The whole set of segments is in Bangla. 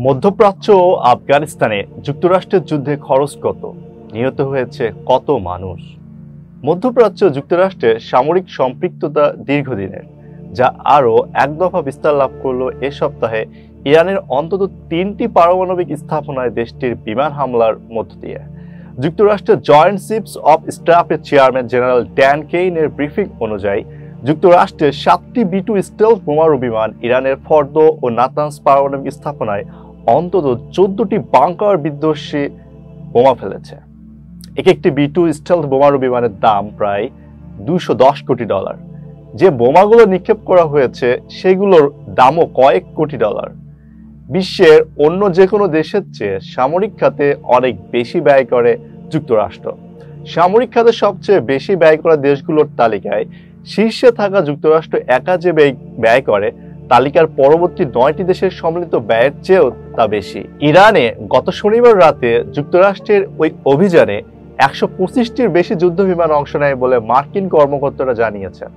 মধ্যপ্রাচ্য ও আফগানিস্তানে যুক্তরাষ্ট্রের যুদ্ধে খরচ কত, নিহত হয়েছে কত মানুষ? মধ্যপ্রাচ্য যুক্তরাষ্ট্রের সামরিক সম্পৃক্ততা দীর্ঘদিনের, যা আরও এক দফা বিস্তার লাভ করলো এ সপ্তাহে ইরানের অন্তত 3টি পারমাণবিক স্থাপনায় দেশটির বিমান হামলার মধ্য দিয়ে। যুক্তরাষ্ট্রের জয়েন্ট চিফস অব স্টাফের চেয়ারম্যান জেনারেল ড্যান কেইনের ব্রিফিং অনুযায়ী যুক্তরাষ্ট্রের 7টি B-2 স্টেলথ বোমারু বিমান ইরানের ফর্দো ও নাতানস পারমাণবিক স্থাপনায় অন্তত 14টি বাংকার বিধ্বংসী বোমা ফেলেছে। এক একটি B-2 স্টেলথ বোমারু বিমানের দাম প্রায় $210 কোটি। যে বোমাগুলো নিক্ষেপ করা হয়েছে সেগুলোর দামও কয়েক কোটি ডলার। বিশ্বের অন্য যে কোনো দেশের চেয়ে সামরিক খাতে অনেক বেশি ব্যয় করে যুক্তরাষ্ট্র। সামরিক খাতে সবচেয়ে বেশি ব্যয় করা দেশগুলোর তালিকায় শীর্ষে থাকা যুক্তরাষ্ট্র একা যে ব্যয় করে তালিকার পরবর্তী 9টি দেশের সম্মিলিত ব্যয়ের চেয়েও তা বেশি। ইরানে গত শনিবার রাতে যুক্তরাষ্ট্রের ওই অভিযানে 125টির বেশি যুদ্ধ বিমান অংশ নেয় বলে মার্কিন কর্মকর্তারা জানিয়েছেন।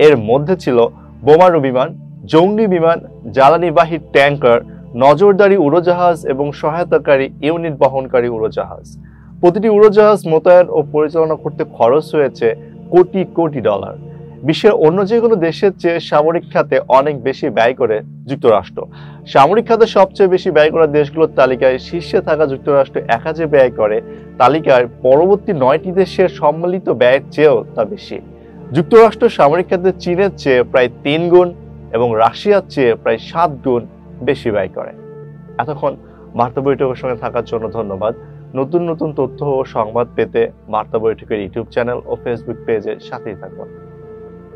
এর মধ্যে ছিল বোমারু বিমান, জঙ্গি বিমান, জ্বালানিবাহী ট্যাঙ্কার, নজরদারি উড়োজাহাজ এবং সহায়তাকারী ইউনিট বহনকারী উড়োজাহাজ। প্রতিটি উড়োজাহাজ মোতায়েন ও পরিচালনা করতে খরচ হয়েছে কোটি কোটি ডলার। বিশ্বের অন্য যে কোনো দেশের চেয়ে সামরিক খাতে অনেক বেশি ব্যয় করে যুক্তরাষ্ট্র। সামরিক খাতে সবচেয়ে বেশি ব্যয় করা দেশগুলোর তালিকায় শীর্ষে থাকা যুক্তরাষ্ট্র একা যে ব্যয় করে তালিকার পরবর্তী 9টি দেশের সম্মিলিত ব্যয়ের চেয়েও তা বেশি। যুক্তরাষ্ট্র সামরিক খাতে চীনের চেয়ে প্রায় 3 গুণ এবং রাশিয়ার চেয়ে প্রায় 7 গুণ বেশি ব্যয় করে। এতক্ষণ বার্তা বৈঠকের সঙ্গে থাকার জন্য ধন্যবাদ। নতুন নতুন তথ্য ও সংবাদ পেতে বার্তা বৈঠকের ইউটিউব চ্যানেল ও ফেসবুক পেজের সাথেই থাকুন।